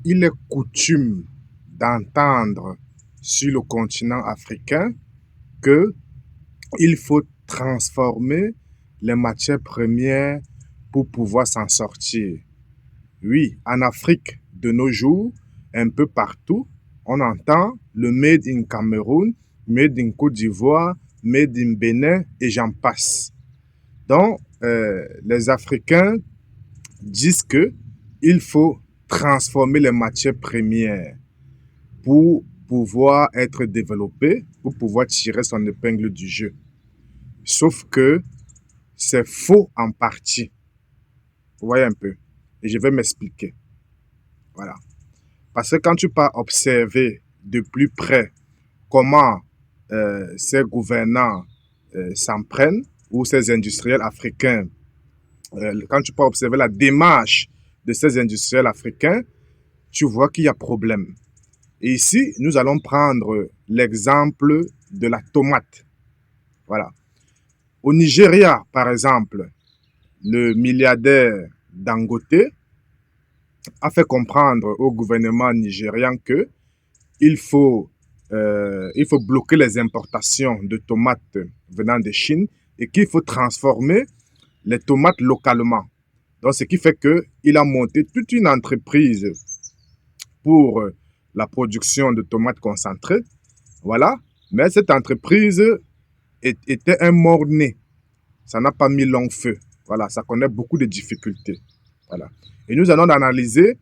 il est coutume d'entendre sur le continent africain que il faut transformer les matières premières pour pouvoir s'en sortir. Oui, en Afrique de nos jours, un peu partout, on entend le Made in Cameroun, Made in Côte d'Ivoire, Made in Bénin et j'en passe. Donc, les Africains disent que il faut transformer les matières premières pour pouvoir être développé, pour pouvoir tirer son épingle du jeu. Sauf que c'est faux en partie. Vous voyez un peu. Et je vais m'expliquer. Voilà. Parce que quand tu pars observer de plus près comment ces gouvernants s'en prennent, ou ces industriels africains, quand tu pars observer la démarche de ces industriels africains, tu vois qu'il y a problème. Et ici, nous allons prendre l'exemple de la tomate. Voilà. Au Nigeria, par exemple, le milliardaire Dangote a fait comprendre au gouvernement nigérian que il faut bloquer les importations de tomates venant de Chine et qu'il faut transformer les tomates localement. Donc, ce qui fait qu'il a monté toute une entreprise pour la production de tomates concentrées. Voilà. Mais cette entreprise était un mort-né. Ça n'a pas mis long feu. Voilà, ça connaît beaucoup de difficultés. Voilà. Et nous allons analyser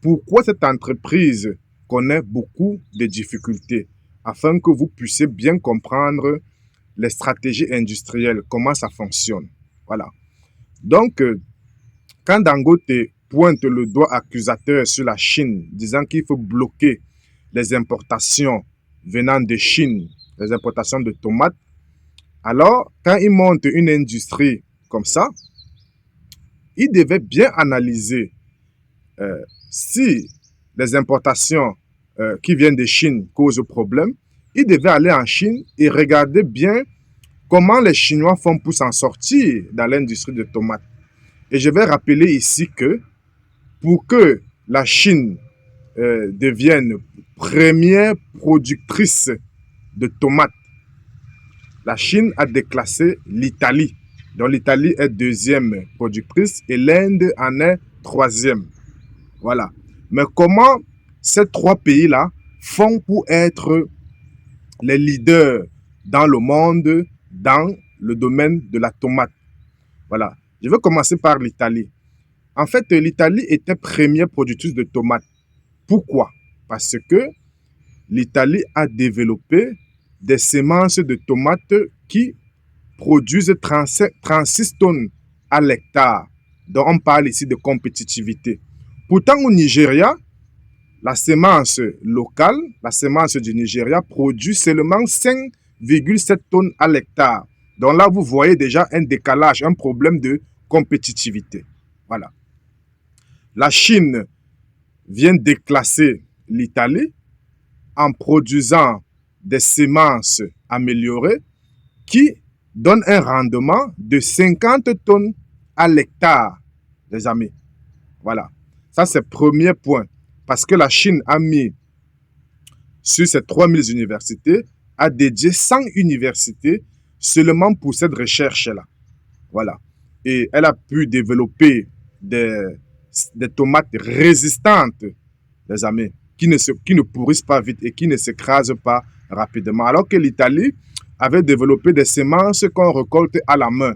pourquoi cette entreprise connaît beaucoup de difficultés, afin que vous puissiez bien comprendre les stratégies industrielles, comment ça fonctionne. Voilà. Donc, quand Dangote pointe le doigt accusateur sur la Chine, disant qu'il faut bloquer les importations venant de Chine, les importations de tomates, alors, quand il monte une industrie comme ça, il devait bien analyser si les importations qui viennent de Chine causent problème. Il devait aller en Chine et regarder bien comment les Chinois font pour s'en sortir dans l'industrie de tomates. Et je vais rappeler ici que pour que la Chine devienne première productrice de tomates, la Chine a déclassé l'Italie. Donc l'Italie est deuxième productrice et l'Inde en est troisième. Voilà. Mais comment ces trois pays-là font pour être les leaders dans le monde, dans le domaine de la tomate? Voilà. Je vais commencer par l'Italie. En fait, l'Italie était première productrice de tomates. Pourquoi? Parce que l'Italie a développé des semences de tomates qui produisent 36 tonnes à l'hectare. Donc, on parle ici de compétitivité. Pourtant, au Nigeria, la semence locale, la semence du Nigeria, produit seulement 5,7 tonnes à l'hectare. Donc là, vous voyez déjà un décalage, un problème de compétitivité. Voilà. La Chine vient déclasser l'Italie en produisant des semences améliorées qui donnent un rendement de 50 tonnes à l'hectare, les amis. Voilà. Ça, c'est le premier point. Parce que la Chine a mis sur ces 3000 universités, a dédié 100 universités seulement pour cette recherche-là. Voilà. Et elle a pu développer des tomates résistantes, les amis, qui ne pourrissent pas vite et qui ne s'écrasent pas rapidement. Alors que l'Italie avait développé des semences qu'on récolte à la main.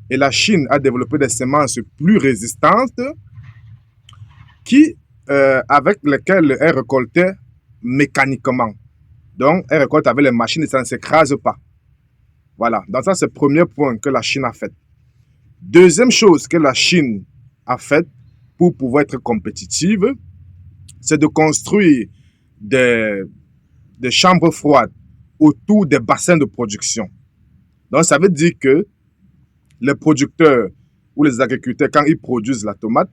Et la Chine a développé des semences plus résistantes avec lesquelles elle récoltait mécaniquement. Donc, elle récolte avec les machines et ça ne s'écrase pas. Voilà. Donc, ça, c'est le premier point que la Chine a fait. Deuxième chose que la Chine a faite pour pouvoir être compétitive, c'est de construire des chambres froides autour des bassins de production. Donc, ça veut dire que les producteurs ou les agriculteurs, quand ils produisent la tomate,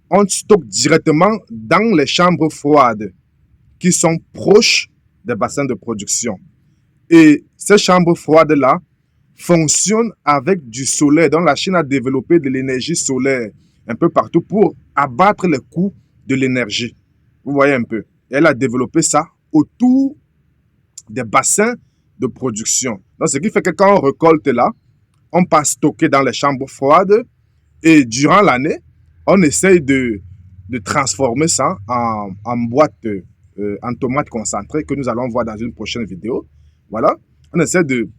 on stocke directement dans les chambres froides qui sont proches des bassins de production. Et ces chambres froides-là fonctionnent avec du soleil. Donc, la Chine a développé de l'énergie solaire un peu partout pour abattre les coûts de l'énergie. Vous voyez un peu. Elle a développé ça autour des bassins de production. Donc, ce qui fait que quand on récolte là, on passe stocker dans les chambres froides et durant l'année, on essaye de transformer ça en boîte, en tomate concentrée que nous allons voir dans une prochaine vidéo. Voilà. On essaie de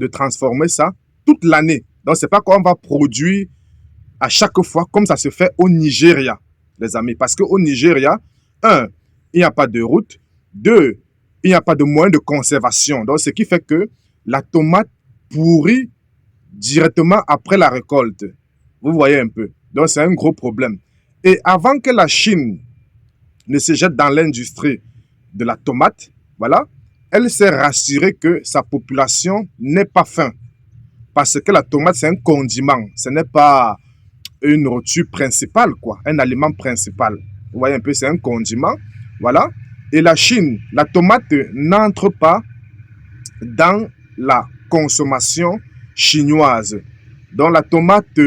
transformer ça toute l'année. Donc, c'est pas qu'on va produire à chaque fois comme ça se fait au Nigeria, les amis. Parce qu'au Nigeria, un, il n'y a pas de route. Deux, il n'y a pas de moyen de conservation. Donc, ce qui fait que la tomate pourrit directement après la récolte. Vous voyez un peu. Donc, c'est un gros problème. Et avant que la Chine ne se jette dans l'industrie de la tomate, voilà, elle s'est rassurée que sa population n'est pas faim. Parce que la tomate, c'est un condiment. Ce n'est pas une nourriture principale, quoi, un aliment principal. Vous voyez un peu, c'est un condiment. Voilà. Et la Chine, la tomate n'entre pas dans la consommation chinoise. Donc la tomate,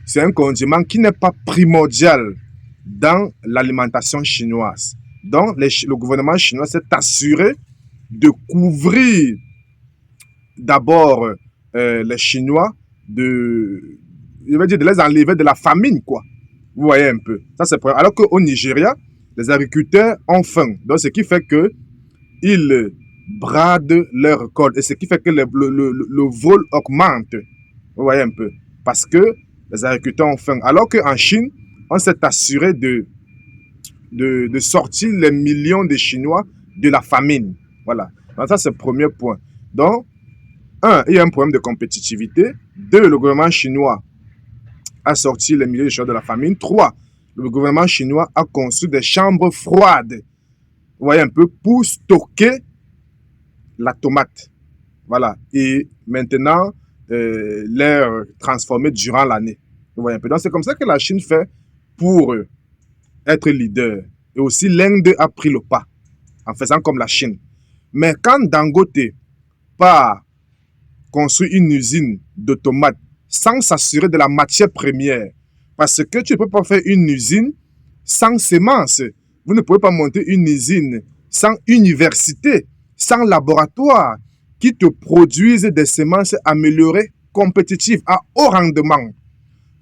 c'est un condiment qui n'est pas primordial dans l'alimentation chinoise. Donc le gouvernement chinois s'est assuré de couvrir d'abord les Chinois je veux dire, de les enlever de la famine, quoi. Vous voyez un peu. Ça, c'est alors qu'au Nigeria, les agriculteurs ont faim. Donc, ce qui fait que ils bradent leur récolte. Et ce qui fait que le vol augmente. Vous voyez un peu. Parce que les agriculteurs ont faim. Alors qu'en Chine, on s'est assuré de sortir les millions de Chinois de la famine. Voilà. Donc, ça, c'est le premier point. Donc, un, il y a un problème de compétitivité. Deux, le gouvernement chinois a sorti les milliers de Chinois de la famine. Trois, le gouvernement chinois a construit des chambres froides, vous voyez un peu, pour stocker la tomate. Voilà. Et maintenant, les transformer durant l'année. Vous voyez un peu. Donc, c'est comme ça que la Chine fait pour être leader. Et aussi, l'Inde a pris le pas en faisant comme la Chine. Mais quand Dangote part construire une usine de tomates sans s'assurer de la matière première. Parce que tu ne peux pas faire une usine sans semences. Vous ne pouvez pas monter une usine sans université, sans laboratoire qui te produisent des semences améliorées, compétitives, à haut rendement.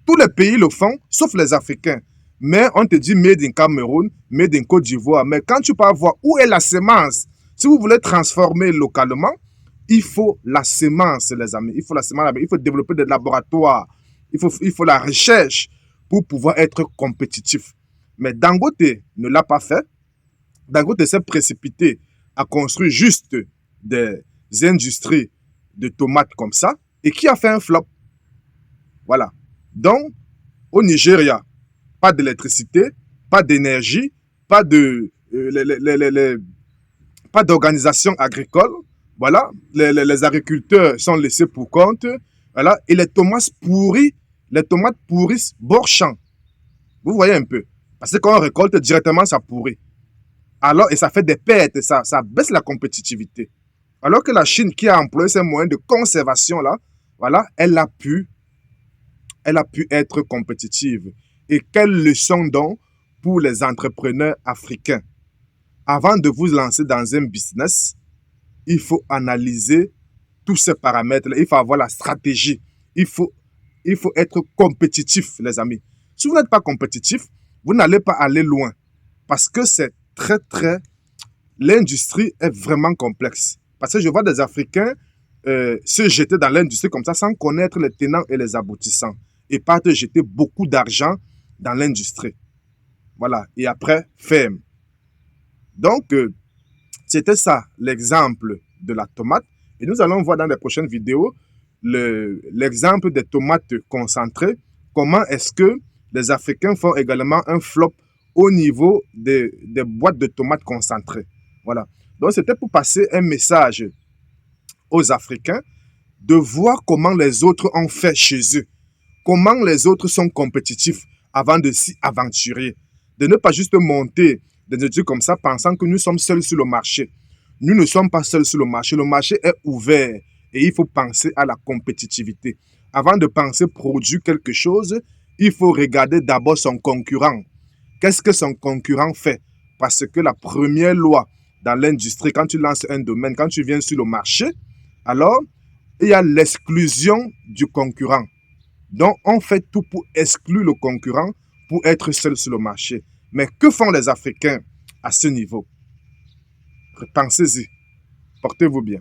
Tous les pays le font, sauf les Africains. Mais on te dit made in Cameroun, made in Côte d'Ivoire. Mais quand tu peux voir où est la semence, si vous voulez transformer localement, il faut la semence, les amis. Il faut la semence, il faut développer des laboratoires. Il faut la recherche pour pouvoir être compétitif. Mais Dangote ne l'a pas fait. Dangote s'est précipité à construire juste des industries de tomates comme ça et qui a fait un flop. Voilà. Donc, au Nigeria, pas d'électricité, pas d'énergie, pas d'organisation agricole. Voilà, les agriculteurs sont laissés pour compte. Voilà, et les tomates pourrissent bord champ. Vous voyez un peu. Parce que quand on récolte directement, ça pourrit. Alors, et ça fait des pertes, ça baisse la compétitivité. Alors que la Chine, qui a employé ces moyens de conservation là, voilà, elle a pu être compétitive. Et quelle leçon donc pour les entrepreneurs africains? Avant de vous lancer dans un business, il faut analyser tous ces paramètres-là. Il faut avoir la stratégie. Il faut être compétitif, les amis. Si vous n'êtes pas compétitif, vous n'allez pas aller loin. Parce que c'est l'industrie est vraiment complexe. Parce que je vois des Africains se jeter dans l'industrie comme ça sans connaître les tenants et les aboutissants. Et partent jeter beaucoup d'argent dans l'industrie. Voilà. Et après, ferme. Donc, c'était ça l'exemple de la tomate. Et nous allons voir dans les prochaines vidéos l'exemple des tomates concentrées. Comment est-ce que les Africains font également un flop au niveau des boîtes de tomates concentrées. Voilà. Donc, c'était pour passer un message aux Africains de voir comment les autres ont fait chez eux. Comment les autres sont compétitifs avant de s'y aventurer. De ne pas juste monter des études comme ça pensant que nous sommes seuls sur le marché. Nous ne sommes pas seuls sur le marché. Le marché est ouvert et il faut penser à la compétitivité. Avant de penser produire quelque chose, il faut regarder d'abord son concurrent. qu'est-ce que son concurrent fait? Parce que la première loi dans l'industrie, quand tu lances un domaine, quand tu viens sur le marché, alors il y a l'exclusion du concurrent. Donc, on fait tout pour exclure le concurrent pour être seul sur le marché. Mais que font les Africains à ce niveau? Pensez-y. Portez-vous bien.